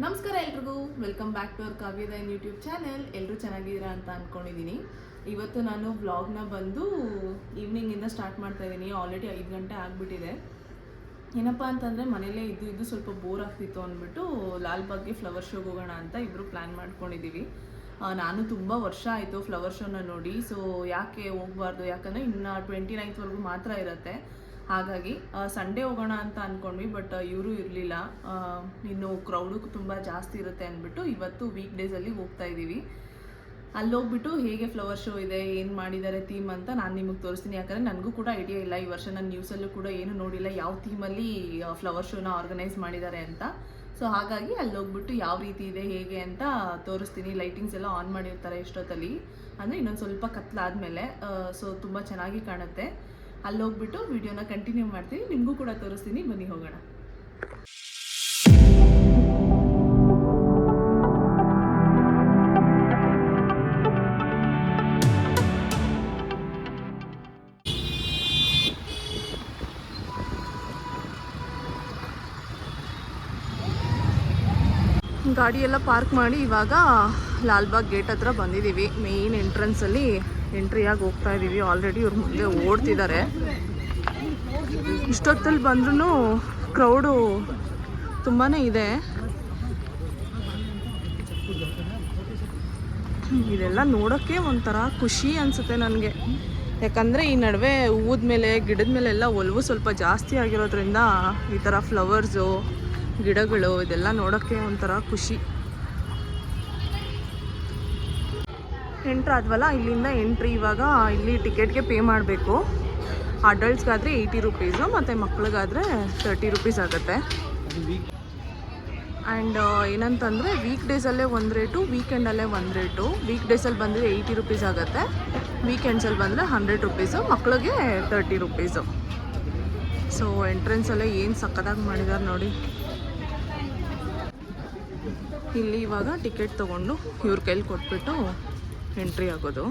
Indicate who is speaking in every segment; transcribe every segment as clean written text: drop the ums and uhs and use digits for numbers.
Speaker 1: ನಮಸ್ಕಾರ ಎಲ್ರಿಗೂ, welcome back to our ಕಾವ್ಯದೈನ್ ಯೂಟ್ಯೂಬ್ ಚಾನೆಲ್. ಎಲ್ಲರೂ ಚೆನ್ನಾಗಿದ್ದೀರಾ ಅಂತ ಅಂದ್ಕೊಂಡಿದ್ದೀನಿ. ಇವತ್ತು ನಾನು ವ್ಲಾಗ್ನ ಬಂದು ಈವ್ನಿಂಗಿಂದ ಸ್ಟಾರ್ಟ್ ಮಾಡ್ತಾ ಇದ್ದೀನಿ. ಆಲ್ರೆಡಿ 5 ಗಂಟೆ ಆಗಿಬಿಟ್ಟಿದೆ. ಏನಪ್ಪ ಅಂತಂದರೆ ಮನೇಲೇ ಇದ್ದು ಸ್ವಲ್ಪ ಬೋರ್ ಆಗ್ತಿತ್ತು ಅಂದ್ಬಿಟ್ಟು ಲಾಲ್ಬಾಗ್ಗೆ ಫ್ಲವರ್ ಶೋಗೆ ಹೋಗೋಣ ಅಂತ ಇಬ್ಬರು ಪ್ಲ್ಯಾನ್ ಮಾಡ್ಕೊಂಡಿದ್ದೀವಿ. ನಾನು ತುಂಬ ವರ್ಷ ಆಯಿತು ಫ್ಲವರ್ ಶೋನ ನೋಡಿ. ಸೊ ಯಾಕೆ ಹೋಗಬಾರ್ದು, ಯಾಕಂದರೆ ಇನ್ನು 29th ಮಾತ್ರ ಇರುತ್ತೆ. ಹಾಗಾಗಿ ಸಂಡೇ ಹೋಗೋಣ ಅಂತ ಅಂದ್ಕೊಂಡ್ವಿ, ಬಟ್ ಇವರು ಇರಲಿಲ್ಲ. ಇನ್ನು ಕ್ರೌಡು ತುಂಬ ಜಾಸ್ತಿ ಇರುತ್ತೆ ಅಂದ್ಬಿಟ್ಟು ಇವತ್ತು ವೀಕ್ ಡೇಸಲ್ಲಿ ಹೋಗ್ತಾ ಇದ್ದೀವಿ. ಅಲ್ಲಿ ಹೋಗ್ಬಿಟ್ಟು ಹೇಗೆ ಫ್ಲವರ್ ಶೋ ಇದೆ, ಏನು ಮಾಡಿದ್ದಾರೆ ಥೀಮ್ ಅಂತ ನಾನು ನಿಮಗೆ ತೋರಿಸ್ತೀನಿ. ಯಾಕಂದರೆ ನನಗೂ ಕೂಡ ಐಡಿಯಾ ಇಲ್ಲ. ಈ ವರ್ಷ ನಾನು ನ್ಯೂಸಲ್ಲೂ ಕೂಡ ಏನು ನೋಡಿಲ್ಲ ಯಾವ ಥೀಮಲ್ಲಿ ಫ್ಲವರ್ ಶೋನ ಆರ್ಗನೈಸ್ ಮಾಡಿದ್ದಾರೆ ಅಂತ. ಸೊ ಹಾಗಾಗಿ ಅಲ್ಲಿ ಹೋಗ್ಬಿಟ್ಟು ಯಾವ ರೀತಿ ಇದೆ ಹೇಗೆ ಅಂತ ತೋರಿಸ್ತೀನಿ. ಲೈಟಿಂಗ್ಸ್ ಎಲ್ಲ ಆನ್ ಮಾಡಿರ್ತಾರೆ ಎಷ್ಟೊತ್ತಲ್ಲಿ, ಅಂದರೆ ಇನ್ನೊಂದು ಸ್ವಲ್ಪ ಕತ್ಲಾದ್ಮೇಲೆ. ಸೊ ತುಂಬ ಚೆನ್ನಾಗಿ ಕಾಣುತ್ತೆ. ಅಲ್ಲಿ ಹೋಗ್ಬಿಟ್ಟು ವಿಡಿಯೋನ ಕಂಟಿನ್ಯೂ ಮಾಡ್ತೀನಿ, ನಿಮಗೂ ಕೂಡ ತೋರಿಸ್ತೀನಿ. ಬನ್ನಿ ಹೋಗೋಣ. ಗಾಡಿ ಎಲ್ಲ ಪಾರ್ಕ್ ಮಾಡಿ ಇವಾಗ ಲಾಲ್ಬಾಗ್ ಗೇಟ್ ಹತ್ರ ಬಂದಿದ್ದೀವಿ. ಮೇಯ್ನ್ ಎಂಟ್ರೆನ್ಸಲ್ಲಿ ಎಂಟ್ರಿಯಾಗಿ ಹೋಗ್ತಾ ಇದ್ದೀವಿ. ಆಲ್ರೆಡಿ ಇವ್ರು ಮುಂದೆ ಓಡ್ತಿದ್ದಾರೆ. ಇಷ್ಟೊತ್ತಲ್ಲಿ ಬಂದ್ರೂ ಕ್ರೌಡು ತುಂಬಾ ಇದೆ. ಇದೆಲ್ಲ ನೋಡೋಕ್ಕೆ ಒಂಥರ ಖುಷಿ ಅನಿಸುತ್ತೆ ನನಗೆ. ಯಾಕಂದರೆ ಈ ನಡುವೆ ಹೂವದ ಮೇಲೆ ಗಿಡದ ಮೇಲೆ ಎಲ್ಲ ಒಲವು ಸ್ವಲ್ಪ ಜಾಸ್ತಿ ಆಗಿರೋದ್ರಿಂದ ಈ ಥರ ಫ್ಲವರ್ಸು ಗಿಡಗಳು ಇದೆಲ್ಲ ನೋಡೋಕ್ಕೆ ಒಂಥರ ಖುಷಿ. ಎಂಟ್ರ್ ಆದ್ವಲ್ಲ, ಇಲ್ಲಿಂದ ಎಂಟ್ರಿ. ಇವಾಗ ಇಲ್ಲಿ ಟಿಕೆಟ್ಗೆ ಪೇ ಮಾಡಬೇಕು. ಅಡಲ್ಟ್ಸ್ಗಾದರೆ 80 ರೂಪೀಸು ಮತ್ತು ಮಕ್ಳಿಗಾದರೆ 30 ರೂಪೀಸ್ ಆಗುತ್ತೆ. ಆ್ಯಂಡ್ ಏನಂತಂದರೆ ವೀಕ್ ಡೇಸಲ್ಲೇ ಒಂದು ರೇಟು, ವೀಕೆಂಡಲ್ಲೇ ಒಂದು ರೇಟು. ವೀಕ್ ಡೇಸಲ್ಲಿ ಬಂದರೆ 80 ರೂಪೀಸ್ ಆಗುತ್ತೆ, ವೀಕೆಂಡ್ಸಲ್ಲಿ ಬಂದರೆ 100 ರೂಪೀಸು, ಮಕ್ಳಿಗೆ 30 ರೂಪೀಸು. ಸೊ ಎಂಟ್ರೆನ್ಸಲ್ಲೇ ಏನು ಸಕ್ಕತ್ತಾಗಿ ಮಾಡಿದ್ದಾರೆ ನೋಡಿ. ಇಲ್ಲಿ ಇವಾಗ ಟಿಕೆಟ್ ತೊಗೊಂಡು ಇವ್ರ ಕೈಲಿ ಕೊಟ್ಬಿಟ್ಟು ಎಂಟ್ರಿ ಆಗೋದು.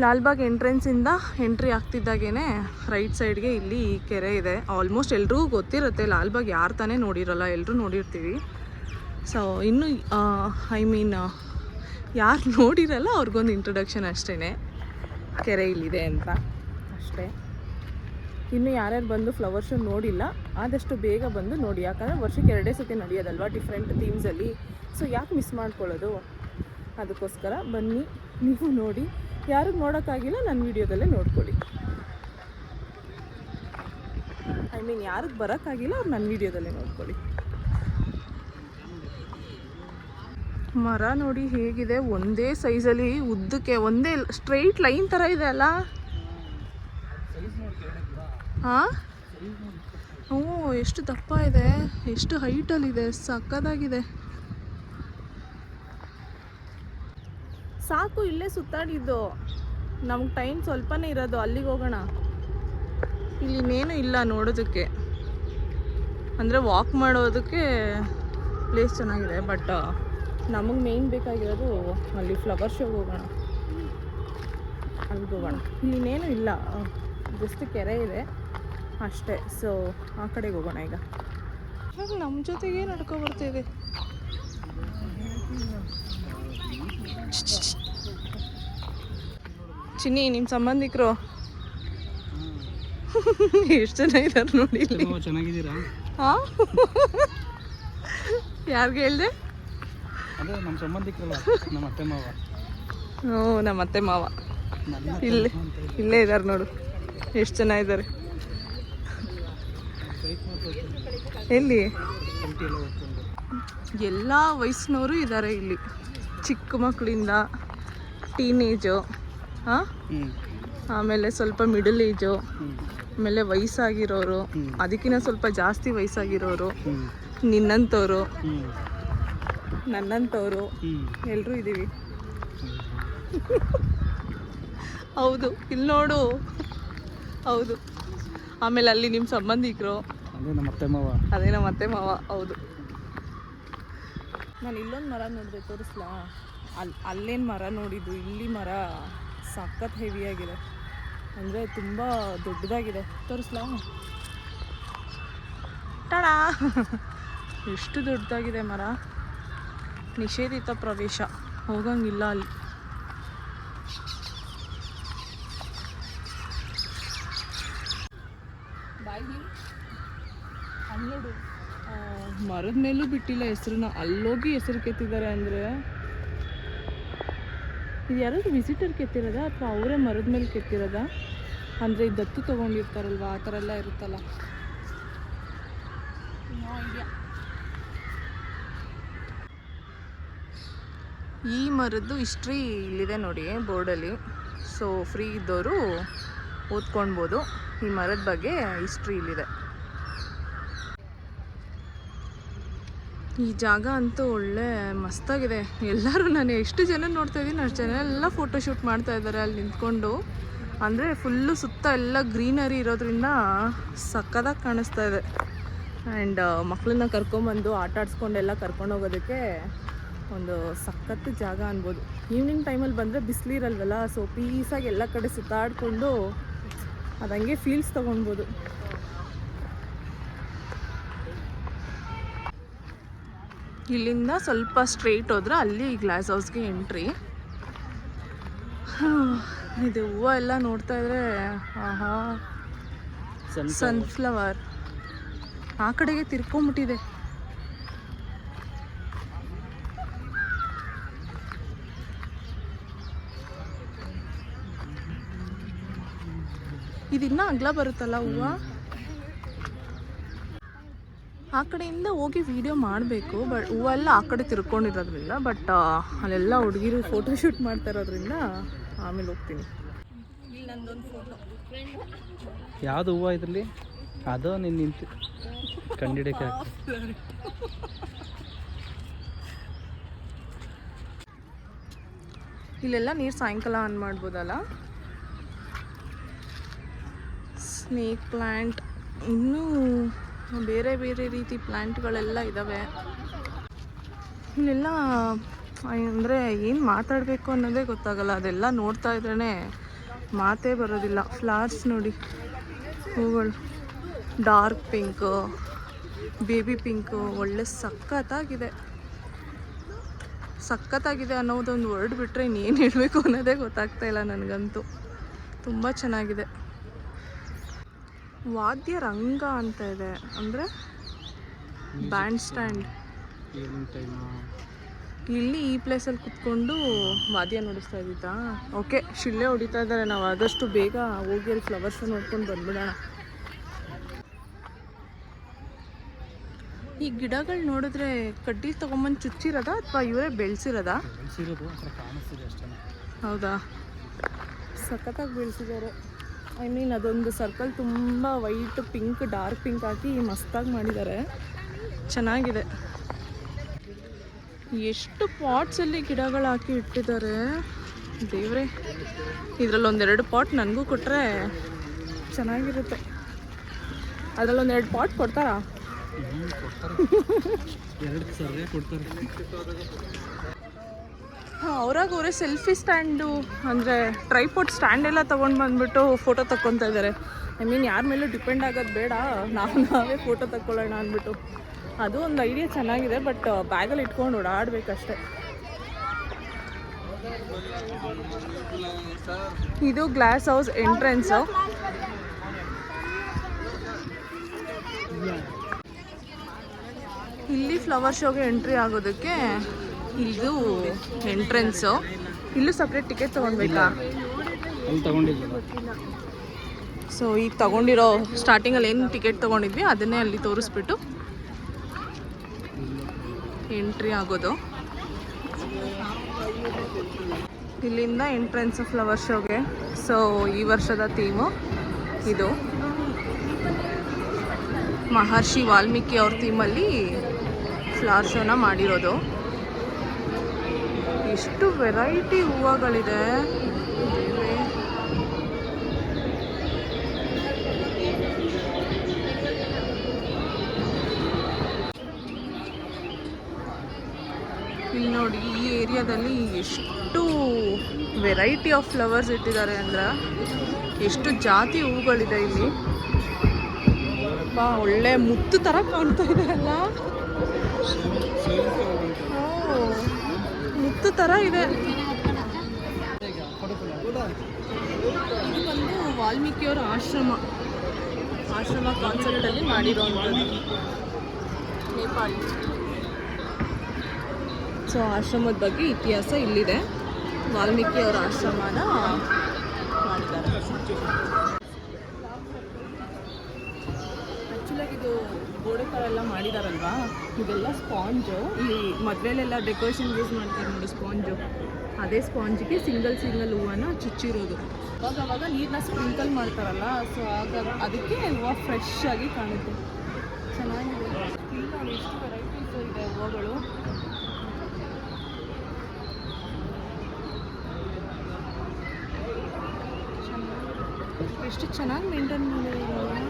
Speaker 1: ಲಾಲ್ಬಾಗ್ ಎಂಟ್ರೆನ್ಸಿಂದ ಎಂಟ್ರಿ ಆಗ್ತಿದ್ದಾಗೇ ರೈಟ್ ಸೈಡ್ಗೆ ಇಲ್ಲಿ ಕೆರೆ ಇದೆ. ಆಲ್ಮೋಸ್ಟ್ ಎಲ್ರಿಗೂ ಗೊತ್ತಿರುತ್ತೆ. ಲಾಲ್ಬಾಗ್ ಯಾರು ತಾನೇ ನೋಡಿರಲ್ಲ, ಎಲ್ಲರೂ ನೋಡಿರ್ತೀವಿ. ಸೊ ಇನ್ನು ಯಾರು ನೋಡಿರಲ್ಲ ಅವ್ರಿಗೊಂದು ಇಂಟ್ರೊಡಕ್ಷನ್ ಅಷ್ಟೇ, ಕೆರೆ ಇಲ್ಲಿದೆ ಅಂತ ಅಷ್ಟೇ. ಇನ್ನು ಯಾರ್ಯಾರು ಬಂದು ಫ್ಲವರ್ ಶೋ ನೋಡಿಲ್ಲ ಆದಷ್ಟು ಬೇಗ ಬಂದು ನೋಡಿ. ಯಾಕಂದರೆ ವರ್ಷಕ್ಕೆ 2 ಸತಿ ನಡೆಯೋದಲ್ವ ಡಿಫ್ರೆಂಟ್ ಥೀಮ್ಸಲ್ಲಿ. ಸೊ ಯಾಕೆ ಮಿಸ್ ಮಾಡ್ಕೊಳ್ಳೋದು, ಅದಕ್ಕೋಸ್ಕರ ಬನ್ನಿ ನೀವು ನೋಡಿ. ಯಾರಿಗೆ ನೋಡೋಕ್ಕಾಗಿಲ್ಲ ನನ್ನ ವೀಡಿಯೋದಲ್ಲೇ ನೋಡ್ಕೊಳ್ಳಿ. ಯಾರಿಗೆ ಬರೋಕ್ಕಾಗಿಲ್ಲ ಅವ್ರು ನನ್ನ ವೀಡಿಯೋದಲ್ಲೇ ನೋಡ್ಕೊಳ್ಳಿ. ಮರ ನೋಡಿ ಹೇಗಿದೆ, ಒಂದೇ ಸೈಜಲ್ಲಿ ಉದ್ದಕ್ಕೆ ಒಂದೇ ಸ್ಟ್ರೈಟ್ ಲೈನ್ ಥರ ಇದೆ ಅಲ್ಲ. ಹಾಂ, ಹ್ಞೂ, ಎಷ್ಟು ದಪ್ಪ ಇದೆ, ಎಷ್ಟು ಹೈಟಲ್ಲಿದೆ, ಸಕ್ಕತ್ತಾಗಿದೆ. ಸಾಕು ಇಲ್ಲೇ ಸುತ್ತಾಡಿದ್ದು, ನಮ್ಗೆ ಟೈಮ್ ಸ್ವಲ್ಪನೇ ಇರೋದು. ಅಲ್ಲಿಗೆ ಹೋಗೋಣ. ಇಲ್ಲಿ ಇನ್ನೇನು ಇಲ್ಲ ನೋಡೋದಕ್ಕೆ, ಅಂದರೆ ವಾಕ್ ಮಾಡೋದಕ್ಕೆ ಪ್ಲೇಸ್ ಚೆನ್ನಾಗಿದೆ. ಬಟ್ ನಮಗೆ ಮೇಯ್ನ್ ಬೇಕಾಗಿರೋದು ಅಲ್ಲಿ ಫ್ಲವರ್ ಶೋಗೆ ಹೋಗೋಣ, ಅಲ್ಲಿಗೆ ಹೋಗೋಣ. ಇಲ್ಲಿ ಇನ್ನೇನು ಇಲ್ಲ, ಜಸ್ಟ್ ಕೆರೆ ಇದೆ ಅಷ್ಟೇ. ಸೊ ಆ ಕಡೆಗೆ ಹೋಗೋಣ. ಈಗ ನಮ್ಮ ಜೊತೆಗೆ ನಡ್ಕೊ ಬರ್ತಿದೆ. ಚಿನ್ನಿ, ನಿಮ್ಮ ಸಂಬಂಧಿಕರು ಎಷ್ಟು ಜನ ಇದ್ದಾರೆ ನೋಡಿ. ಚೆನ್ನಾಗಿದ್ದೀರಾ? ಹಾಂ, ಯಾರಿಗೆ ಹೇಳಿದೆ? ನಮ್ಮ ಸಂಬಂಧಿಕರಲ್ಲ, ನಮ್ಮ ಅತ್ತೆ ಮಾವ. ಹ್ಞೂ, ನಮ್ಮ ಅತ್ತೆ ಮಾವ ಇಲ್ಲೇ ಇದ್ದಾರೆ ನೋಡು, ಎಷ್ಟು ಜನ ಇದ್ದಾರೆ. ಎಲ್ಲಿ ಎಲ್ಲ ವಯಸ್ಸಿನವರು ಇದ್ದಾರೆ ಇಲ್ಲಿ, ಚಿಕ್ಕ ಮಕ್ಕಳಿಂದ ಟೀನೇಜು, ಆಮೇಲೆ ಸ್ವಲ್ಪ ಮಿಡಲ್ ಏಜು, ಆಮೇಲೆ ವಯಸ್ಸಾಗಿರೋರು, ಅದಕ್ಕಿಂತ ಸ್ವಲ್ಪ ಜಾಸ್ತಿ ವಯಸ್ಸಾಗಿರೋರು, ನಿನ್ನಂಥವ್ರು, ನನ್ನಂಥವ್ರು ಎಲ್ಲರೂ ಇದ್ದೀವಿ. ಹೌದು, ಇಲ್ಲಿ ನೋಡು. ಹೌದು, ಆಮೇಲೆ ಅಲ್ಲಿ ನಿಮ್ಮ ಸಂಬಂಧಿಕರು, ಅದೇ ನಮ್ಮ ಅತ್ತೆ ಮಾವ. ಹೌದು. ನಾನು ಇಲ್ಲೊಂದು ಮರ ನೋಡಿದೆ, ತೋರಿಸ್ಲಾ? ಅಲ್ಲೇನು ಮರ ನೋಡಿದ್ದು, ಇಲ್ಲಿ ಮರ ಸಖತ್ ಹೆವಿಯಾಗಿದೆ, ಅಂದರೆ ತುಂಬ ದೊಡ್ಡದಾಗಿದೆ. ತೋರಿಸ್ಲಾ? ಟಾಡಾ ಎಷ್ಟು ದೊಡ್ಡದಾಗಿದೆ ಮರ. ನಿಷೇಧಿತ ಪ್ರವೇಶ, ಹೋಗಂಗಿಲ್ಲ ಅಲ್ಲಿ. ನೋಡು, ಮರದ ಮೇಲೂ ಬಿಟ್ಟಿಲ್ಲ ಹೆಸರನ್ನ, ಅಲ್ಲೋಗಿ ಹೆಸರು ಕೆತ್ತಿದ್ದಾರೆ. ಅಂದರೆ ಇದು ಯಾರಾದ್ರೂ ವಿಸಿಟರ್ ಕೆತ್ತಿರೋದ ಅಥವಾ ಅವರೇ ಮರದ ಮೇಲೆ ಕೆತ್ತಿರೋದ? ಅಂದರೆ ಈ ದತ್ತು ತೊಗೊಂಡಿರ್ತಾರಲ್ವ, ಆ ಥರ ಎಲ್ಲ ಇರುತ್ತಲ್ಲ. ಈ ಮರದ್ದು ಹಿಸ್ಟ್ರಿ ಇಲ್ಲಿದೆ ನೋಡಿ ಬೋರ್ಡಲ್ಲಿ. ಸೊ ಫ್ರೀ ಇದ್ದವರು ಓದ್ಕೊಳ್ಬೋದು, ಈ ಮರದ ಬಗ್ಗೆ ಹಿಸ್ಟ್ರಿ ಇಲ್ಲಿದೆ. ಈ ಜಾಗ ಅಂತೂ ಒಳ್ಳೆ ಮಸ್ತಾಗಿದೆ. ಎಲ್ಲರೂ ನಾನು ಎಷ್ಟು ಜನ ನೋಡ್ತಾ ಇದ್ದೀನಿ ಅಷ್ಟು ಜನ ಎಲ್ಲ ಫೋಟೋಶೂಟ್ ಮಾಡ್ತಾ ಇದ್ದಾರೆ ಅಲ್ಲಿ ನಿಂತ್ಕೊಂಡು. ಅಂದರೆ ಫುಲ್ಲು ಸುತ್ತ ಎಲ್ಲ ಗ್ರೀನರಿ ಇರೋದ್ರಿಂದ ಸಕ್ಕದಾಗಿ ಕಾಣಿಸ್ತಾ ಇದೆ. ಆ್ಯಂಡ್ ಮಕ್ಕಳನ್ನ ಕರ್ಕೊಂಬಂದು ಆಟ ಆಡಿಸ್ಕೊಂಡೆಲ್ಲ ಕರ್ಕೊಂಡೋಗೋದಕ್ಕೆ ಒಂದು ಸಖತ್ತು ಜಾಗ ಅನ್ಬೋದು. ಈವ್ನಿಂಗ್ ಟೈಮಲ್ಲಿ ಬಂದರೆ ಬಿಸಿಲಿರಲ್ವಲ್ಲ, ಸೊ ಪೀಸಾಗಿ ಎಲ್ಲ ಕಡೆ ಸುತ್ತಾಡಿಕೊಂಡು ಅದಂಗೆ ಫೀಲ್ಸ್ ತೊಗೊಳ್ಬೋದು. ಇಲ್ಲಿಂದ ಸ್ವಲ್ಪ ಸ್ಟ್ರೈಟ್ ಹೋದ್ರೆ ಅಲ್ಲಿ ಗ್ಲಾಸ್ ಹೌಸ್ಗೆ ಎಂಟ್ರಿ. ಇದು ಹೂವು ಎಲ್ಲ ನೋಡ್ತಾ ಇದ್ರೆ ಆಹಾ, ಸನ್ಫ್ಲವರ್ ಆ ಕಡೆಗೆ ತಿರ್ಕೊಂಬಿಟ್ಟಿದೆ. ಇದಿನ್ನ ಅಗ್ಲ ಬರುತ್ತಲ್ಲ ಹೂವು. ಆ ಕಡೆಯಿಂದ ಹೋಗಿ ವಿಡಿಯೋ ಮಾಡಬೇಕು, ಬಟ್ ಹೂವೆಲ್ಲ ಆ ಕಡೆ ತಿರ್ಕೊಂಡಿರೋದ್ರಿಂದ, ಬಟ್ ಅಲ್ಲೆಲ್ಲ ಹುಡುಗಿರು ಫೋಟೋಶೂಟ್ ಮಾಡ್ತಾ ಇರೋದ್ರಿಂದ ಆಮೇಲೆ ಹೋಗ್ತೀನಿ. ಇಲ್ಲಿ ನಂದೊಂದು ಫೋಟೋ.
Speaker 2: ಯಾವುದು ಹೂವು ಇದರಲ್ಲಿ? ಅದು ನೀನು ನಿಂತು ಕಂಡಿಡಕ್ಕೆ
Speaker 1: ಇಲ್ಲೆಲ್ಲ ನೀರು ಸಾಯಂಕಾಲ ಆನ್ ಮಾಡ್ಬೋದಲ್ಲ. ಸ್ನೇಕ್ ಪ್ಲ್ಯಾಂಟ್, ಇನ್ನೂ ಬೇರೆ ಬೇರೆ ರೀತಿ ಪ್ಲ್ಯಾಂಟ್ಗಳೆಲ್ಲ ಇದ್ದಾವೆ. ಇಲ್ಲೆಲ್ಲ ಅಂದರೆ ಏನು ಮಾತಾಡಬೇಕು ಅನ್ನೋದೇ ಗೊತ್ತಾಗಲ್ಲ, ಅದೆಲ್ಲ ನೋಡ್ತಾ ಇದ್ರೇ ಮಾತೇ ಬರೋದಿಲ್ಲ. ಫ್ಲವರ್ಸ್ ನೋಡಿ, ಹೂಗಳು ಡಾರ್ಕ್ ಪಿಂಕು, ಬೇಬಿ ಪಿಂಕು, ಒಳ್ಳೆ ಸಖತ್ತಾಗಿದೆ. ಸಖತ್ತಾಗಿದೆ ಅನ್ನೋದೊಂದು ವರ್ಡ್ ಬಿಟ್ಟರೆ ಇನ್ನೇನು ಹೇಳಬೇಕು ಅನ್ನೋದೇ ಗೊತ್ತಾಗ್ತಾ ಇಲ್ಲ ನನಗಂತೂ. ತುಂಬ ಚೆನ್ನಾಗಿದೆ. ವಾದ್ಯ ರಂಗ ಅಂತ ಇದೆ, ಅಂದರೆ ಬ್ಯಾಂಡ್ ಸ್ಟ್ಯಾಂಡ್. ಇಲ್ಲಿ ಈ ಪ್ಲೇಸಲ್ಲಿ ಕುತ್ಕೊಂಡು ವಾದ್ಯ ನುಡಿಸ್ತಾ ಇದ್ದಿತ್ತಾ? ಓಕೆ, ಶಿಳ್ಳೆ ಹೊಡಿತಾ ಇದ್ದಾರೆ. ನಾವು ಆದಷ್ಟು ಬೇಗ ಹೋಗಿ ಅಲ್ಲಿ ಫ್ಲವರ್ಸ್ ನೋಡ್ಕೊಂಡು ಬಂದ್ಬಿಡೋಣ. ಈ ಗಿಡಗಳು ನೋಡಿದ್ರೆ ಕಡ್ಡಿ ತೊಗೊಂಬಂದು ಚುಚ್ಚಿರೋದಾ ಅಥವಾ ಇವರೇ ಬೆಳೆಸಿರೋದಾ? ಹೌದಾ, ಸಖತ್ತಾಗಿ ಬೆಳೆಸಿದ್ದಾರೆ. ಐ ಮೀನ್ ಅದೊಂದು ಸರ್ಕಲ್ ತುಂಬ ವೈಟ್, ಪಿಂಕ್, ಡಾರ್ಕ್ ಪಿಂಕ್ ಹಾಕಿ ಮಸ್ತಾಗಿ ಮಾಡಿದ್ದಾರೆ. ಚೆನ್ನಾಗಿದೆ. ಎಷ್ಟು ಪಾಟ್ಸಲ್ಲಿ ಗಿಡಗಳು ಹಾಕಿ ಇಟ್ಟಿದ್ದಾರೆ ದೇವ್ರೆ. ಇದರಲ್ಲಿ ಒಂದೆರಡು ಪಾಟ್ ನನಗೂ ಕೊಟ್ಟರೆ ಚೆನ್ನಾಗಿರುತ್ತೆ. ಅದರಲ್ಲಿ ಒಂದೆರಡು ಪಾಟ್ ಕೊಡ್ತಾರಾ? ಹಾಂ, ಅವರೇ ಸೆಲ್ಫಿ ಸ್ಟ್ಯಾಂಡು ಅಂದರೆ ಟ್ರೈಪಾಡ್ ಸ್ಟ್ಯಾಂಡ್ ಎಲ್ಲ ತೊಗೊಂಡು ಬಂದುಬಿಟ್ಟು ಫೋಟೋ ತಕ್ಕೊತಾ ಇದ್ದಾರೆ. ಐ ಮೀನ್ ಯಾರ ಮೇಲೂ ಡಿಪೆಂಡ್ ಆಗೋದು ಬೇಡ, ನಾವೇ ಫೋಟೋ ತಕ್ಕೊಳ್ಳೋಣ ಅಂದ್ಬಿಟ್ಟು. ಅದು ಒಂದು ಐಡಿಯಾ ಚೆನ್ನಾಗಿದೆ, ಬಟ್ ಬ್ಯಾಗಲ್ಲಿ ಇಟ್ಕೊಂಡು ಓಡಾಡಬೇಕಷ್ಟೆ. ಇದು ಗ್ಲಾಸ್ ಹೌಸ್ ಎಂಟ್ರೆನ್ಸು. ಇಲ್ಲಿ ಫ್ಲವರ್ ಶೋಗೆ ಎಂಟ್ರಿ ಆಗೋದಕ್ಕೆ ಇದು ಎಂಟ್ರೆನ್ಸು. ಇಲ್ಲೂ ಸಪ್ರೇಟ್ ಟಿಕೆಟ್ ತೊಗೊಳ್ಬೇಕಾ? ಸೊ ಈಗ ತೊಗೊಂಡಿರೋ ಸ್ಟಾರ್ಟಿಂಗಲ್ಲಿ ಏನು ಟಿಕೆಟ್ ತೊಗೊಂಡಿದ್ವಿ ಅದನ್ನೇ ಅಲ್ಲಿ ತೋರಿಸ್ಬಿಟ್ಟು ಎಂಟ್ರಿ ಆಗೋದು. ಇಲ್ಲಿಂದ ಎಂಟ್ರೆನ್ಸ್ ಫ್ಲವರ್ ಶೋಗೆ. ಸೊ ಈ ವರ್ಷದ ಥೀಮು ಇದು. ಮಹರ್ಷಿ ವಾಲ್ಮೀಕಿ ಅವ್ರ ಥೀಮಲ್ಲಿ ಫ್ಲವರ್ ಶೋನ ಮಾಡಿರೋದು. ಎಷ್ಟು ವೆರೈಟಿ ಹೂವುಗಳಿದೆ. ಇಲ್ಲಿ ನೋಡಿ, ಈ ಏರಿಯಾದಲ್ಲಿ ಎಷ್ಟು ವೆರೈಟಿ ಆಫ್ ಫ್ಲವರ್ಸ್ ಇಟ್ಟಿದ್ದಾರೆ ಅಂದ್ರೆ, ಎಷ್ಟು ಜಾತಿ ಹೂಗಳಿದೆ ಇಲ್ಲಿ. ನೋಡಪ್ಪ, ಒಳ್ಳೆ ಮುತ್ತು ಥರ ಕಾಣ್ತಾ ಇದೆ ಅಲ್ಲ. ಮುತ್ತು ಥರ ಇದೆ. ಇದು ಬಂದು ವಾಲ್ಮೀಕಿಯವರ ಆಶ್ರಮ ಕಾನ್ಸೆಪ್ಟಲ್ಲಿ ಮಾಡಿರೋವಂಥದ್ದು ನೇಪಾಳಿ. ಸೊ ಆಶ್ರಮದ ಬಗ್ಗೆ ಇತಿಹಾಸ ಇಲ್ಲಿದೆ. ವಾಲ್ಮೀಕಿ ಅವರ ಆಶ್ರಮನ ಮಾಡಿದ್ದಾರೆ. ಆ್ಯಕ್ಚುಲಾಗಿ ಇದು ಗೋಡೆ ಥರ ಎಲ್ಲ ಮಾಡಿದಾರಲ್ವಾ, ಇದೆಲ್ಲ ಸ್ಪಾಂಜು. ಈ ಮದುವೆಲೆಲ್ಲ ಡೆಕೋರೇಷನ್ ಯೂಸ್ ಮಾಡ್ತಾರೆ ನೋಡಿ ಸ್ಪಾಂಜು. ಅದೇ ಸ್ಪಾಂಜಿಗೆ ಸಿಂಗಲ್ ಹೂವನ್ನ ಚುಚ್ಚಿರೋದು. ಅವಾಗ ನೀರನ್ನ ಸ್ಪ್ರಿಂಕಲ್ ಮಾಡ್ತಾರಲ್ಲ, ಸೊ ಆಗ ಅದಕ್ಕೆ ಹೂವು ಫ್ರೆಶ್ ಆಗಿ ಕಾಣುತ್ತೆ. ಚೆನ್ನಾಗಿದೆ. ಇಲ್ಲ ಎಷ್ಟು ವೆರೈಟೀಸ್ ಇದೆ ಹೂವುಗಳು. ಎಷ್ಟು ಚೆನ್ನಾಗಿ ಮೇಂಟೈನ್ ಮಾಡಿದ್ದಾರೆ.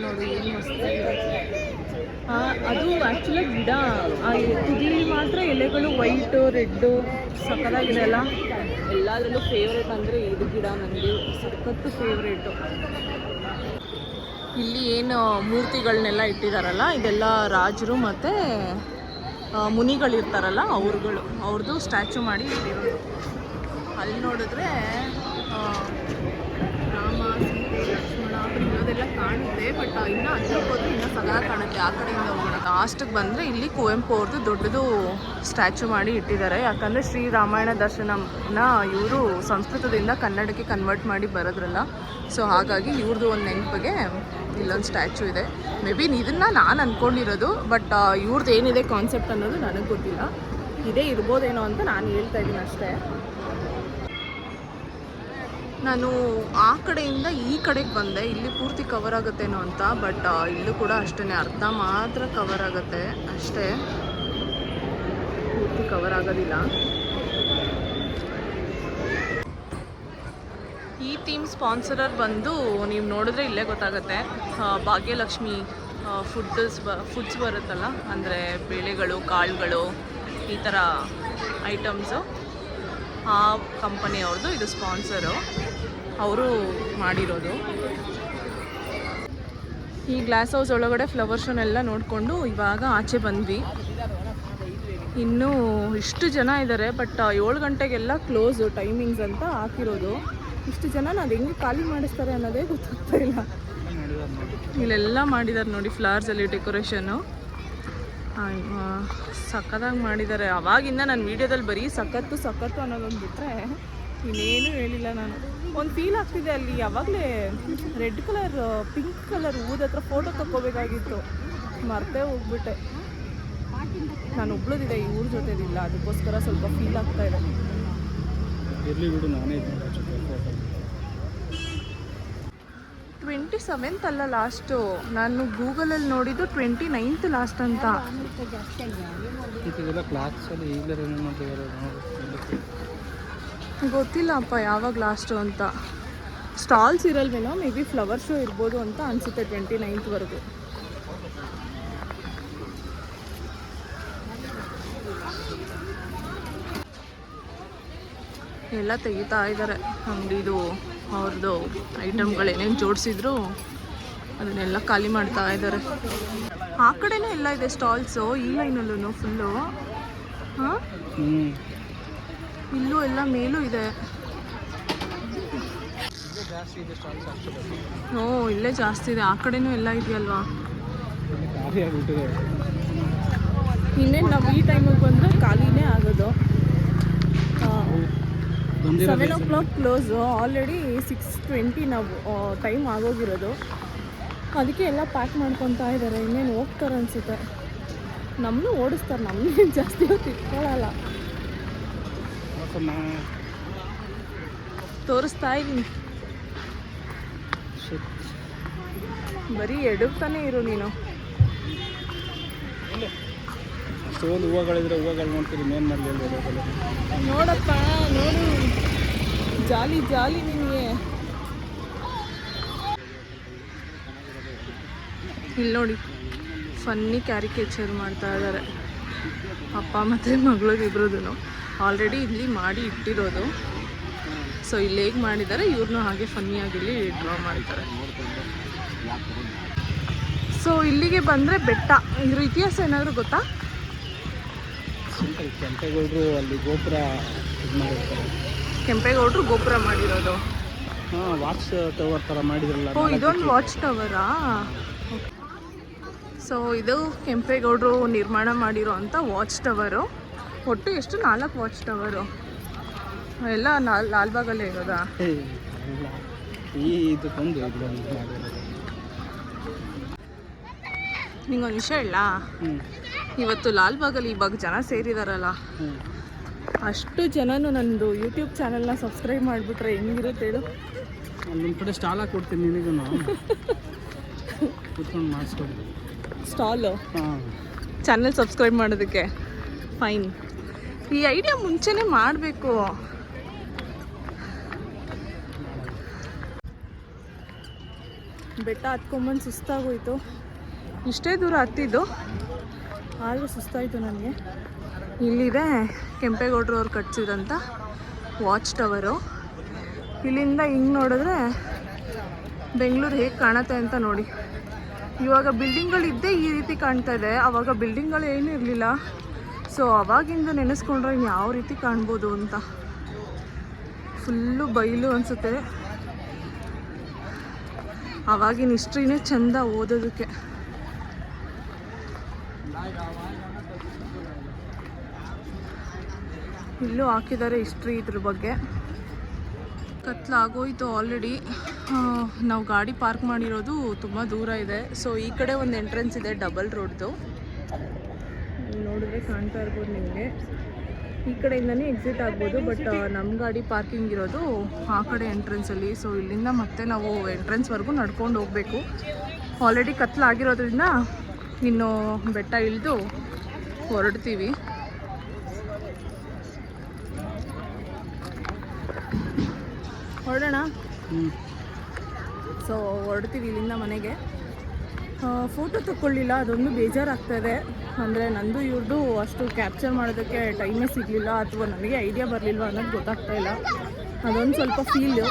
Speaker 1: ನೋಡಿ ಏನು ಮಸ್ತಾಗಿದೆ. ಅದು ಆ್ಯಕ್ಚುಲಾಗಿ ಗಿಡ ತುದಿಲಿ ಮಾತ್ರ ಎಲೆಗಳು ವೈಟು ರೆಡ್ಡು ಸಕ್ಕತ್ತಾಗಿದೆ ಅಲ್ಲ. ಎಲ್ಲದರಲ್ಲೂ ಫೇವ್ರೇಟ್ ಅಂದರೆ ಇದು ಗಿಡ ನನಗೆ ಸಖತ್ತು ಫೇವ್ರೇಟು. ಇಲ್ಲಿ ಏನು ಮೂರ್ತಿಗಳನ್ನೆಲ್ಲ ಇಟ್ಟಿದ್ದಾರಲ್ಲ, ಇದೆಲ್ಲ ರಾಜರು ಮತ್ತು ಮುನಿಗಳಿರ್ತಾರಲ್ಲ ಅವ್ರದ್ದು ಸ್ಟ್ಯಾಚು ಮಾಡಿ ಇಟ್ಟಿರೋದು. ಅಲ್ಲಿ ನೋಡಿದ್ರೆ ರಾಮ, ಸೀತೆ, ಲಕ್ಷ್ಮಣ ಇರೋದೆಲ್ಲ ಕಾಣುತ್ತೆ. ಬಟ್ ಇನ್ನೂ ಹತ್ರಕ್ಕೆ ಹೋದ್ರೆ ಇನ್ನೂ ಸಗಾ ಕಾಣುತ್ತೆ. ಆ ಕಡೆಯಿಂದ ಹೋಗೋಣ. ಲಾಸ್ಟಿಗೆ ಬಂದರೆ ಇಲ್ಲಿ ಕುವೆಂಪು ಅವ್ರದ್ದು ದೊಡ್ಡದು ಸ್ಟ್ಯಾಚು ಮಾಡಿ ಇಟ್ಟಿದ್ದಾರೆ. ಯಾಕಂದರೆ ಶ್ರೀರಾಮಾಯಣ ದರ್ಶನನ ಇವರು ಸಂಸ್ಕೃತದಿಂದ ಕನ್ನಡಕ್ಕೆ ಕನ್ವರ್ಟ್ ಮಾಡಿ ಬರೋದ್ರಲ್ಲ, ಸೊ ಹಾಗಾಗಿ ಇವ್ರದ್ದು ಒಂದು ನೆನಪಿಗೆ ಇಲ್ಲೊಂದು ಸ್ಟ್ಯಾಚು ಇದೆ. ಮೇ ಬಿ ಇದನ್ನು ನಾನು ಅಂದ್ಕೊಂಡಿರೋದು, ಬಟ್ ಇವ್ರದ್ದು ಏನಿದೆ ಕಾನ್ಸೆಪ್ಟ್ ಅನ್ನೋದು ನನಗೆ ಗೊತ್ತಿಲ್ಲ. ಇದೇ ಇರ್ಬೋದೇನೋ ಅಂತ ನಾನು ಹೇಳ್ತಾ ಇದ್ದೀನಿ ಅಷ್ಟೇ. ನಾನು ಆ ಕಡೆಯಿಂದ ಈ ಕಡೆಗೆ ಬಂದೆ. ಇಲ್ಲಿ ಪೂರ್ತಿ ಕವರ್ ಆಗುತ್ತೇನೋ ಅಂತ, ಬಟ್ ಇಲ್ಲೂ ಕೂಡ ಅಷ್ಟೇ, ಅರ್ಧ ಮಾತ್ರ ಕವರ್ ಆಗುತ್ತೆ ಅಷ್ಟೇ, ಪೂರ್ತಿ ಕವರ್ ಆಗೋದಿಲ್ಲ. ಈ ಥೀಮ್ ಸ್ಪಾನ್ಸರರ್ ಬಂದು ನೀವು ನೋಡಿದ್ರೆ ಇಲ್ಲೇ ಗೊತ್ತಾಗುತ್ತೆ. ಭಾಗ್ಯಲಕ್ಷ್ಮಿ ಫುಡ್ಸ್ ಬರುತ್ತಲ್ಲ, ಅಂದರೆ ಬೇಳೆಗಳು, ಕಾಳುಗಳು, ಈ ಥರ ಐಟಮ್ಸು, ಆ ಕಂಪನಿ ಅವ್ರದ್ದು ಇದು ಸ್ಪಾನ್ಸರು. ಅವರು ಮಾಡಿರೋದು. ಈ ಗ್ಲಾಸ್ ಹೌಸ್ ಒಳಗಡೆ ಫ್ಲವರ್ ಶೋನೆಲ್ಲ ನೋಡಿಕೊಂಡು ಇವಾಗ ಆಚೆ ಬಂದ್ವಿ. ಇನ್ನೂ ಇಷ್ಟು ಜನ ಇದ್ದಾರೆ, ಬಟ್ 7 ಗಂಟೆಗೆಲ್ಲ ಕ್ಲೋಸು ಟೈಮಿಂಗ್ಸ್ ಅಂತ ಹಾಕಿರೋದು. ಇಷ್ಟು ಜನ ಅದು ಹೆಂಗೆ ಖಾಲಿ ಮಾಡಿಸ್ತಾರೆ ಅನ್ನೋದೇ ಗೊತ್ತಾಗ್ತಾ ಇಲ್ಲ. ಇಲ್ಲೆಲ್ಲ ಮಾಡಿದ್ದಾರೆ ನೋಡಿ, ಫ್ಲವರ್ಸಲ್ಲಿ ಡೆಕೋರೇಷನ್ನು ಸಖತ್ತಾಗಿ ಮಾಡಿದ್ದಾರೆ. ಅವಾಗಿಂದ ನಾನು ವೀಡಿಯೋದಲ್ಲಿ ಬರೀ ಸಖತ್ತು ಅನ್ನೋದೊಂದು ಬಿಟ್ಟರೆ ಇನ್ನೇನು ಹೇಳಿಲ್ಲ ನಾನು. ಒಂದು ಫೀಲ್ ಆಗ್ತಿದೆ ಅಲ್ಲಿ. ಯಾವಾಗಲೇ ರೆಡ್ ಕಲರ್, ಪಿಂಕ್ ಕಲರ್ ಹೂದ ಹತ್ರ ಫೋಟೋ ತಗೋಬೇಕಾಗಿತ್ತು, ಮರ್ತೇ ಹೋಗ್ಬಿಟ್ಟೆ. ನಾನು ಒಬ್ಳದಿದೆ, ಇವ್ರ ಜೊತೆದಿಲ್ಲ, ಅದಕ್ಕೋಸ್ಕರ ಸ್ವಲ್ಪ ಫೀಲ್ ಆಗ್ತಾ ಇದೆ. 27th ಅಲ್ಲ ಲಾಸ್ಟು, ನಾನು ಗೂಗಲಲ್ಲಿ ನೋಡಿದ್ದು 29th ಲಾಸ್ಟ್ ಅಂತ.
Speaker 2: ಇದೆಲ್ಲ ಕ್ಲಾತ್ಸಲ್ಲಿ ಈಗಲೇ
Speaker 1: ಗೊತ್ತಿಲ್ಲಪ್ಪ ಯಾವಾಗ ಲಾಸ್ಟು ಅಂತ. ಸ್ಟಾಲ್ಸ್ ಇರಲ್ವೇನೋ, ಮೇ ಬಿ ಫ್ಲವರ್ ಶೋ ಇರ್ಬೋದು ಅಂತ ಅನಿಸುತ್ತೆ 29th ಎಲ್ಲ ತೆಗಿತಾ ಇದ್ದಾರೆ ಅಂಗಡಿದು. ಅವ್ರದ್ದು ಐಟಮ್ಗಳೇನೇನು ಜೋಡಿಸಿದ್ರು ಅದನ್ನೆಲ್ಲ ಖಾಲಿ ಮಾಡ್ತಾ ಇದ್ದಾರೆ. ಆ ಕಡೆನೂ ಎಲ್ಲ ಇದೆ ಸ್ಟಾಲ್ಸು, ಈ ಲೈನಲ್ಲೂ ಫುಲ್ಲು. ಹಾಂ, ಇಲ್ಲೂ ಎಲ್ಲ ಮೇಲೂ ಇದೆ. ಓ, ಇಲ್ಲೇ ಜಾಸ್ತಿ ಇದೆ. ಆ ಕಡೆನೂ ಎಲ್ಲ ಇದೆಯಲ್ವಾ. ಇನ್ನೇನು ನಾವು ಈ ಟೈಮಿಗೆ ಬಂದರೆ ಖಾಲಿನೇ ಆಗೋದು. 7 o'clock ಕ್ಲೋಸು, ಆಲ್ರೆಡಿ 6:20 ನಾವು ಟೈಮ್ ಆಗೋಗಿರೋದು. ಅದಕ್ಕೆ ಎಲ್ಲ ಪ್ಯಾಕ್ ಮಾಡ್ಕೊತಾ ಇದ್ದಾರೆ. ಇನ್ನೇನು ಹೋಗ್ತಾರೆ ಅನಿಸುತ್ತೆ. ನಮ್ಮನ್ನು ಓಡಿಸ್ತಾರೆ, ನಮ್ಮನ್ನೇನು ಜಾಸ್ತಿ ಹೊತ್ತು ಇಟ್ಕೊಳ್ಳಲ್ಲ. ತೋರಿಸ್ತಾ ಇದ್ದೀನಿ, ಬರೀ ಎಡುತ್ತಾನೆ ಇರು ನೀನು.
Speaker 2: ಅಷ್ಟೊಂದು ಹೂವುಗಳಿದ್ರೆ ಹೂವುಗಳು ನೋಡ್ತೀರಿ, ಮೇನ್ ಮಾಡಲಿ
Speaker 1: ನೋಡಪ್ಪ, ನೋಡು, ಜಾಲಿ ಜಾಲಿ ನಿನಗೆ. ಇಲ್ಲಿ ನೋಡಿ, ಫನ್ನಿ ಕ್ಯಾರಿಕೇಚರ್ ಮಾಡ್ತಾ ಇದ್ದಾರೆ ಅಪ್ಪ ಮತ್ತು ಮಗಳು ಇಬ್ರದ್ದು. ಆಲ್ರೆಡಿ ಇಲ್ಲಿ ಮಾಡಿ ಇಟ್ಟಿರೋದು. ಸೊ ಇಲ್ಲಿ ಹೇಗೆ ಮಾಡಿದ್ದಾರೆ, ಇವ್ರನ್ನೂ ಹಾಗೆ ಫನ್ನಿಯಾಗಿ ಇಲ್ಲಿ ಡ್ರಾ ಮಾಡಿದ್ದಾರೆ. ಸೊ ಇಲ್ಲಿಗೆ ಬಂದರೆ ಬೆಟ್ಟ, ಇದ್ರ ಇತಿಹಾಸ ಏನಾದರೂ ಗೊತ್ತಾ?
Speaker 2: ಕೆಂಪೇಗೌಡರು ಅಲ್ಲಿ ಗೋಪುರ ಇದು ಮಾಡಿರ್ತಾರೆ.
Speaker 1: ಕೆಂಪೇಗೌಡರು ಗೋಪುರ ಮಾಡಿರೋದು.
Speaker 2: ಹಾಂ, ವಾಚ್ ಟವರ್ ಥರ ಮಾಡಿದ್ರಲ್ಲ.
Speaker 1: ಓ, ಇದೊಂದು ವಾಚ್ ಟವರಾ? ಸೊ ಇದು ಕೆಂಪೇಗೌಡರು ನಿರ್ಮಾಣ ಮಾಡಿರೋ ಅಂಥ ವಾಚ್ ಟವರು. ಒಟ್ಟು ಎಷ್ಟು 4 ವಾಚ್ ಟವರು ಎಲ್ಲ ಲಾಲ್ಬಾಗಲ್ಲೇ ಇರೋದಾ?
Speaker 2: ಇದಕ್ಕೊಂದು
Speaker 1: ನಿಂಗೊಂದು ವಿಷಯ ಹೇಳ, ಇವತ್ತು ಲಾಲ್ಬಾಗಲ್ಲಿ ಇವಾಗ ಜನ ಸೇರಿದಾರಲ್ಲ, ಅಷ್ಟು ಜನನು ನಂದು ಯೂಟ್ಯೂಬ್ ಚಾನಲ್ನ ಸಬ್ಸ್ಕ್ರೈಬ್ ಮಾಡಿಬಿಟ್ರೆ ಹೆಂಗಿರುತ್ತೆ ಹೇಳು?
Speaker 2: ನಿಮ್ಮ ಕಡೆ ಸ್ಟಾಲ್ ಹಾಕ್ಕೊಡ್ತೀನಿ ನಿನಗೂ, ಕೂತ್ಕೊಂಡು ಮಾಡಿಸ್ಕೊಡಿ.
Speaker 1: ಸ್ಟಾಲು ಚಾನಲ್ ಸಬ್ಸ್ಕ್ರೈಬ್ ಮಾಡೋದಕ್ಕೆ ಫೈನ್. ಈ ಐಡಿಯಾ ಮುಂಚೆನೇ ಮಾಡಬೇಕು. ಬೆಟ್ಟ ಹತ್ಕೊಂಬಂದು ಸುಸ್ತಾಗೋಯ್ತು. ಇಷ್ಟೇ ದೂರ ಹತ್ತಿದ್ದು, ಆದರೂ ಸುಸ್ತಾಯಿತು ನನಗೆ. ಇಲ್ಲಿದೆ ಕೆಂಪೇಗೌಡರು ಅವ್ರು ಕಟ್ಸಿದಂಥ ವಾಚ್ ಟವರು. ಇಲ್ಲಿಂದ ಹಿಂಗೆ ನೋಡಿದ್ರೆ ಬೆಂಗಳೂರು ಹೇಗೆ ಕಾಣುತ್ತೆ ಅಂತ ನೋಡಿ. ಇವಾಗ ಬಿಲ್ಡಿಂಗ್ಗಳಿದ್ದೇ ಈ ರೀತಿ ಕಾಣ್ತಾ ಇದೆ, ಆವಾಗ ಬಿಲ್ಡಿಂಗ್ಗಳು ಏನೂ ಇರಲಿಲ್ಲ. ಸೊ ಅವಾಗಿಂದ ನೆನೆಸ್ಕೊಂಡ್ರೆ ಇನ್ನು ಯಾವ ರೀತಿ ಕಾಣ್ಬೋದು ಅಂತ. ಫುಲ್ಲು ಬಯಲು ಅನಿಸುತ್ತೆ. ಆವಾಗಿನ ಹಿಸ್ಟ್ರಿನೇ ಚೆಂದ ಓದೋದಕ್ಕೆ. ಇಲ್ಲೂ ಹಾಕಿದ್ದಾರೆ ಹಿಸ್ಟ್ರಿ ಇದ್ರ ಬಗ್ಗೆ. ಕತ್ಲಾಗೋಯ್ತು ಆಲ್ರೆಡಿ. ನಾವು ಗಾಡಿ ಪಾರ್ಕ್ ಮಾಡಿರೋದು ತುಂಬ ದೂರ ಇದೆ. ಸೊ ಈ ಕಡೆ ಒಂದು ಎಂಟ್ರೆನ್ಸ್ ಇದೆ ಡಬಲ್ ರೋಡ್ದು, ನೋಡಿದ್ರೆ ಕಾಣ್ತಾ ಇರ್ಬೋದು ನಿಮಗೆ. ಈ ಕಡೆಯಿಂದನೇ ಎಕ್ಸಿಟ್ ಆಗ್ಬೋದು, ಬಟ್ ನಮ್ಮ ಗಾಡಿ ಪಾರ್ಕಿಂಗ್ ಇರೋದು ಆ ಕಡೆ ಎಂಟ್ರೆನ್ಸಲ್ಲಿ. ಸೊ ಇಲ್ಲಿಂದ ಮತ್ತೆ ನಾವು ಎಂಟ್ರೆನ್ಸ್ವರೆಗೂ ನಡ್ಕೊಂಡು ಹೋಗಬೇಕು. ಆಲ್ರೆಡಿ ಕತ್ಲಾಗಿರೋದ್ರಿಂದ ಇನ್ನು ಬೆಟ್ಟ ಇಳಿದು ಹೊರಡ್ತೀವಿ. ಹೊರಡೋಣ. ಸೊ ಹೊರಡ್ತೀವಿ ಇಲ್ಲಿಂದ ಮನೆಗೆ. ಫೋಟೋ ತಗೊಳ್ಳಿಲ್ಲ, ಅದೊಂದು ಬೇಜಾರಾಗ್ತಾಯಿದೆ. ಅಂದರೆ ನಂದು ಇವ್ರದ್ದು ಅಷ್ಟು ಕ್ಯಾಪ್ಚರ್ ಮಾಡೋದಕ್ಕೆ ಟೈಮೇ ಸಿಗಲಿಲ್ಲ, ಅಥವಾ ನನಗೆ ಐಡಿಯಾ ಬರಲಿಲ್ವ ಅನ್ನೋದು ಗೊತ್ತಾಗ್ತಾಯಿಲ್ಲ. ಅದೊಂದು ಸ್ವಲ್ಪ ಫೀಲು.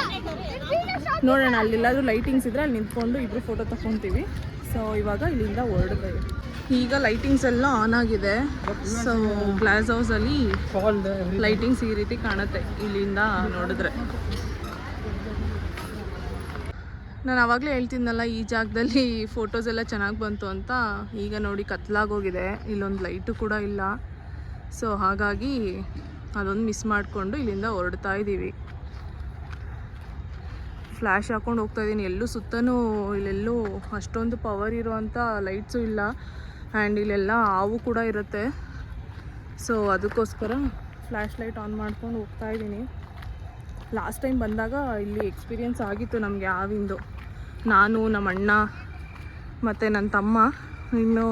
Speaker 1: ನೋಡೋಣ, ಅಲ್ಲೆಲ್ಲಾದರೂ ಲೈಟಿಂಗ್ಸ್ ಇದ್ದರೆ ಅಲ್ಲಿ ನಿಂತ್ಕೊಂಡು ಇಬ್ಬರು ಫೋಟೋ ತಗೊತೀವಿ. ಸೊ ಇವಾಗ ಇಲ್ಲಿಂದ ಹೊರಡ್ತೀವಿ. ಈಗ ಲೈಟಿಂಗ್ಸ್ ಎಲ್ಲ ಆನ್ ಆಗಿದೆ. ಸೊ ಗ್ಲಾಸ್ ಹೌಸಲ್ಲಿ ಲೈಟಿಂಗ್ಸ್ ಈ ರೀತಿ ಕಾಣುತ್ತೆ ಇಲ್ಲಿಂದ ನೋಡಿದ್ರೆ. ನಾನು ಆವಾಗಲೇ ಹೇಳ್ತಿದ್ನಲ್ಲ, ಈ ಜಾಗದಲ್ಲಿ ಫೋಟೋಸ್ ಎಲ್ಲ ಚೆನ್ನಾಗಿ ಬಂತು ಅಂತ. ಈಗ ನೋಡಿ ಕತ್ಲಾಗೋಗಿದೆ, ಇಲ್ಲೊಂದು ಲೈಟು ಕೂಡ ಇಲ್ಲ. ಸೊ ಹಾಗಾಗಿ ಅದೊಂದು ಮಿಸ್ ಮಾಡಿಕೊಂಡು ಇಲ್ಲಿಂದ ಹೊರಡ್ತಾ ಇದ್ದೀವಿ. ಫ್ಲ್ಯಾಶ್ ಹಾಕ್ಕೊಂಡು ಹೋಗ್ತಾಯಿದ್ದೀನಿ. ಎಲ್ಲೂ ಸುತ್ತಲೂ ಇಲ್ಲೆಲ್ಲೂ ಅಷ್ಟೊಂದು ಪವರ್ ಇರೋವಂಥ ಲೈಟ್ಸು ಇಲ್ಲ. ಆ್ಯಂಡ್ ಇಲ್ಲೆಲ್ಲ ಹಾವು ಕೂಡ ಇರುತ್ತೆ. ಸೊ ಅದಕ್ಕೋಸ್ಕರ ಫ್ಲ್ಯಾಶ್ ಲೈಟ್ ಆನ್ ಮಾಡ್ಕೊಂಡು ಹೋಗ್ತಾಯಿದ್ದೀನಿ. ಲಾಸ್ಟ್ ಟೈಮ್ ಬಂದಾಗ ಇಲ್ಲಿ ಎಕ್ಸ್ಪೀರಿಯೆನ್ಸ್ ಆಗಿತ್ತು ನಮಗೆ ಹಾವಿಂದು. ನಾನು ನಮ್ಮ ಅಣ್ಣ ಮತ್ತು ನನ್ನ ತಮ್ಮ ಇನ್ನೂ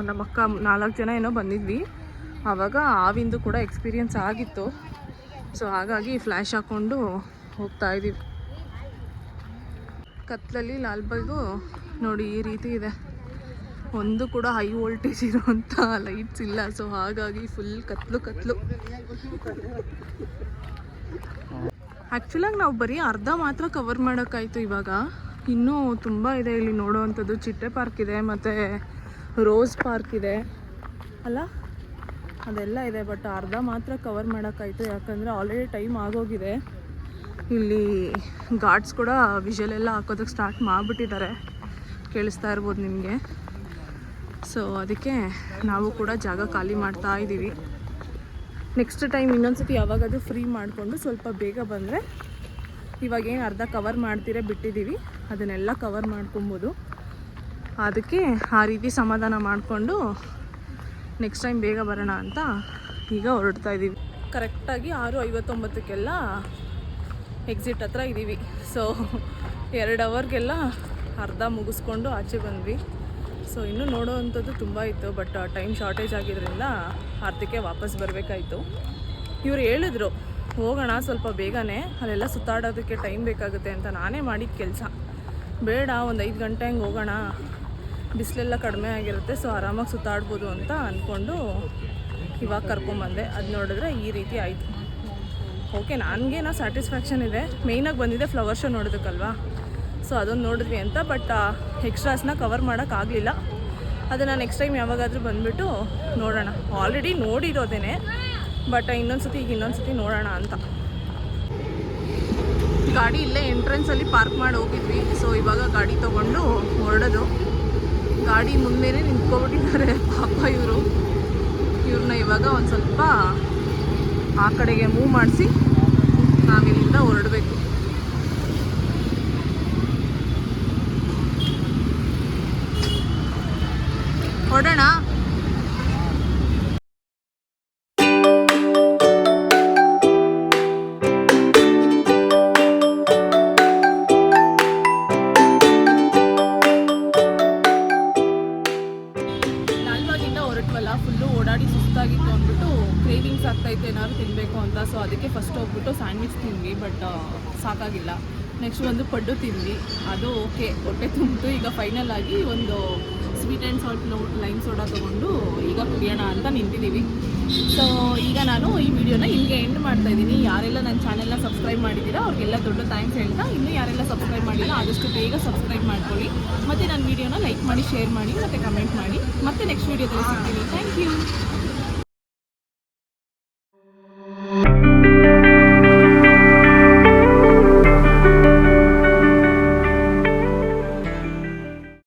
Speaker 1: ನಮ್ಮ ಅಕ್ಕ 4 ಜನ ಏನೋ ಬಂದಿದ್ವಿ. ಆವಾಗ ಆವಿಂದು ಕೂಡ ಎಕ್ಸ್ಪೀರಿಯನ್ಸ್ ಆಗಿತ್ತು. ಸೊ ಹಾಗಾಗಿ ಫ್ಲ್ಯಾಶ್ ಹಾಕ್ಕೊಂಡು ಹೋಗ್ತಾ ಇದ್ದೀವಿ. ಕತ್ಲಲ್ಲಿ ಲಾಲ್ಬಾಗು ನೋಡಿ ಈ ರೀತಿ ಇದೆ. ಒಂದು ಕೂಡ ಹೈ ವೋಲ್ಟೇಜ್ ಇರೋವಂಥ ಲೈಟ್ಸ್ ಇಲ್ಲ. ಸೊ ಹಾಗಾಗಿ ಫುಲ್ ಕತ್ಲು. ಆ್ಯಕ್ಚುಲಾಗಿ ನಾವು ಬರೀ ಅರ್ಧ ಮಾತ್ರ ಕವರ್ ಮಾಡೋಕ್ಕಾಯ್ತು. ಇವಾಗ ಇನ್ನೂ ತುಂಬ ಇದೆ ಇಲ್ಲಿ ನೋಡೋವಂಥದ್ದು. ಚಿಟ್ಟೆ ಪಾರ್ಕ್ ಇದೆ ಮತ್ತು ರೋಸ್ ಪಾರ್ಕ್ ಇದೆ ಅಲ್ಲ, ಅದೆಲ್ಲ ಇದೆ. ಬಟ್ ಅರ್ಧ ಮಾತ್ರ ಕವರ್ ಮಾಡೋಕ್ಕಾಯ್ತು, ಯಾಕಂದರೆ ಆಲ್ರೆಡಿ ಟೈಮ್ ಆಗೋಗಿದೆ. ಇಲ್ಲಿ ಗಾರ್ಡ್ಸ್ ಕೂಡ ವಿಷಲ್ ಎಲ್ಲ ಹಾಕೋದಕ್ಕೆ ಸ್ಟಾರ್ಟ್ ಮಾಡಿಬಿಟ್ಟಿದ್ದಾರೆ, ಕೇಳಿಸ್ತಾ ಇರ್ಬೋದು ನಿಮಗೆ. ಸೊ ಅದಕ್ಕೆ ನಾವು ಕೂಡ ಜಾಗ ಖಾಲಿ ಮಾಡ್ತಾ ಇದ್ದೀವಿ. ನೆಕ್ಸ್ಟ್ ಟೈಮ್ ಇನ್ನೊಂದ್ಸತಿ ಯಾವಾಗಾದರೂ ಫ್ರೀ ಮಾಡಿಕೊಂಡು ಸ್ವಲ್ಪ ಬೇಗ ಬಂದರೆ, ಇವಾಗೇನು ಅರ್ಧ ಕವರ್ ಮಾಡ್ತೀರೇ ಬಿಟ್ಟಿದ್ದೀವಿ, ಅದನ್ನೆಲ್ಲ ಕವರ್ ಮಾಡ್ಕೊಬೋದು. ಅದಕ್ಕೆ ಆ ರೀತಿ ಸಮಾಧಾನ ಮಾಡಿಕೊಂಡು ನೆಕ್ಸ್ಟ್ ಟೈಮ್ ಬೇಗ ಬರೋಣ ಅಂತ ಈಗ ಹೊರಡ್ತಾ ಇದ್ದೀವಿ. ಕರೆಕ್ಟಾಗಿ 6:59 ಎಕ್ಸಿಟ್ ಹತ್ರ ಇದ್ದೀವಿ. ಸೊ 2 ಅವರ್ಗೆಲ್ಲ ಅರ್ಧ ಮುಗಿಸ್ಕೊಂಡು ಆಚೆ ಬಂದ್ವಿ. ಸೊ ಇನ್ನೂ ನೋಡೋವಂಥದ್ದು ತುಂಬ ಇತ್ತು, ಬಟ್ ಟೈಮ್ ಶಾರ್ಟೇಜ್ ಆಗಿದ್ದರಿಂದ ಅರ್ಧಕ್ಕೆ ವಾಪಸ್ ಬರಬೇಕಾಯ್ತು. ಇವ್ರು ಹೇಳಿದ್ರು ಹೋಗೋಣ ಸ್ವಲ್ಪ ಬೇಗನೆ, ಅಲ್ಲೆಲ್ಲ ಸುತ್ತಾಡೋದಕ್ಕೆ ಟೈಮ್ ಬೇಕಾಗುತ್ತೆ ಅಂತ. ನಾನೇ ಮಾಡಿದ ಕೆಲಸ, ಬೇಡ ಒಂದು 5 ಗಂಟೆ ಹಂಗೆ ಹೋಗೋಣ, ಬಿಸಿಲೆಲ್ಲ ಕಡಿಮೆ ಆಗಿರುತ್ತೆ, ಸೊ ಆರಾಮಾಗಿ ಸುತ್ತಾಡ್ಬೋದು ಅಂತ ಅಂದ್ಕೊಂಡು ಇವಾಗ ಕರ್ಕೊಂಬಂದೆ. ಅದು ನೋಡಿದ್ರೆ ಈ ರೀತಿ ಆಯಿತು. ಓಕೆ, ನನಗೇನೋ ಸ್ಯಾಟಿಸ್ಫ್ಯಾಕ್ಷನ್ ಇದೆ. ಮೇಯ್ನಾಗಿ ಬಂದಿದೆ ಫ್ಲವರ್ ಶೋ ನೋಡೋದಕ್ಕಲ್ವಾ, ಸೊ ಅದೊಂದು ನೋಡಿದ್ವಿ ಅಂತ. ಬಟ್ ಎಕ್ಸ್ಟ್ರಾಸ್ನ ಕವರ್ ಮಾಡೋಕ್ಕಾಗಲಿಲ್ಲ. ಅದನ್ನು ನೆಕ್ಸ್ಟ್ ಟೈಮ್ ಯಾವಾಗಾದರೂ ಬಂದುಬಿಟ್ಟು ನೋಡೋಣ. ಆಲ್ರೆಡಿ ನೋಡಿರೋದೇನೆ, ಬಟ್ ಇನ್ನೊಂದು ಸತಿ ನೋಡೋಣ ಅಂತ. ಗಾಡಿ ಇಲ್ಲೇ ಎಂಟ್ರೆನ್ಸಲ್ಲಿ ಪಾರ್ಕ್ ಮಾಡಿ ಹೋಗಿದ್ವಿ. ಸೊ ಇವಾಗ ಗಾಡಿ ತೊಗೊಂಡು ಹೊರಡೋದು. ಗಾಡಿ ಮುಂದೆನೇ ನಿಂತ್ಕೊಬಿಟ್ಟಿದ್ದಾರೆ ಪಾಪ ಇವ್ರನ್ನ ಇವಾಗ ಒಂದು ಸ್ವಲ್ಪ ಆ ಕಡೆಗೆ ಮೂವ್ ಮಾಡಿಸಿ ನಾವಿಲ್ಲಿಂದ ಹೊರಡಬೇಕು. ಹೊರಡೋಣ. ಲಾಲ್ಬಾಗಿಂದ ಹೊರಟ್ವಲ್ಲ, ಫುಲ್ಲು ಓಡಾಡಿ ಸುಸ್ತಾಗಿತ್ತು ಅಂದ್ಬಿಟ್ಟು ಕ್ರೇವಿಂಗ್ಸ್ ಆಗ್ತಾಯಿತ್ತು ಏನಾದ್ರು ತಿನ್ನಬೇಕು ಅಂತ. ಸೊ ಅದಕ್ಕೆ ಫಸ್ಟ್ ಹೋಗ್ಬಿಟ್ಟು ಸ್ಯಾಂಡ್ವಿಚ್ ತಿಂದ್ವಿ, ಬಟ್ ಸಾಕಾಗಿಲ್ಲ. ನೆಕ್ಸ್ಟ್ ಒಂದು ಪಡ್ಡು ತಿಂದ್ವಿ, ಅದು ಓಕೆ, ಹೊಟ್ಟೆ ತುಂಬಿತು. ಈಗ ಫೈನಲ್ ಆಗಿ ಒಂದು sweet and salt lime soda ತೊಗೊಂಡು ಈಗ ಕುಡಿಯೋಣ ಅಂತ ನಿಂತಿದ್ದೀವಿ. ಸೊ ಈಗ ನಾನು ಈ ವಿಡಿಯೋನ ಇಲ್ಲಿಗೆ ಎಂಡ್ ಮಾಡ್ತಾಯಿದ್ದೀನಿ. ಯಾರೆಲ್ಲ ನನ್ನ ಚಾನೆಲ್ನ ಸಬ್ಸ್ಕ್ರೈಬ್ ಮಾಡಿದ್ದೀರಾ ಅವ್ರಿಗೆಲ್ಲ ದೊಡ್ಡ ಥ್ಯಾಂಕ್ಸ್ ಹೇಳ್ತಾ, ಇನ್ನೂ ಯಾರೆಲ್ಲ ಸಬ್ಸ್ಕ್ರೈಬ್ ಮಾಡಿಲ್ಲ ಆದಷ್ಟು ಬೇಗ ಸಬ್ಸ್ಕ್ರೈಬ್ ಮಾಡ್ಕೊಳ್ಳಿ. ಮತ್ತು ನನ್ನ ವಿಡಿಯೋನ ಲೈಕ್ ಮಾಡಿ, ಶೇರ್ ಮಾಡಿ ಮತ್ತು ಕಮೆಂಟ್ ಮಾಡಿ. ಮತ್ತೆ ನೆಕ್ಸ್ಟ್ ವಿಡಿಯೋದಲ್ಲಿ ಸಿಗ್ತೀನಿ. Thank you.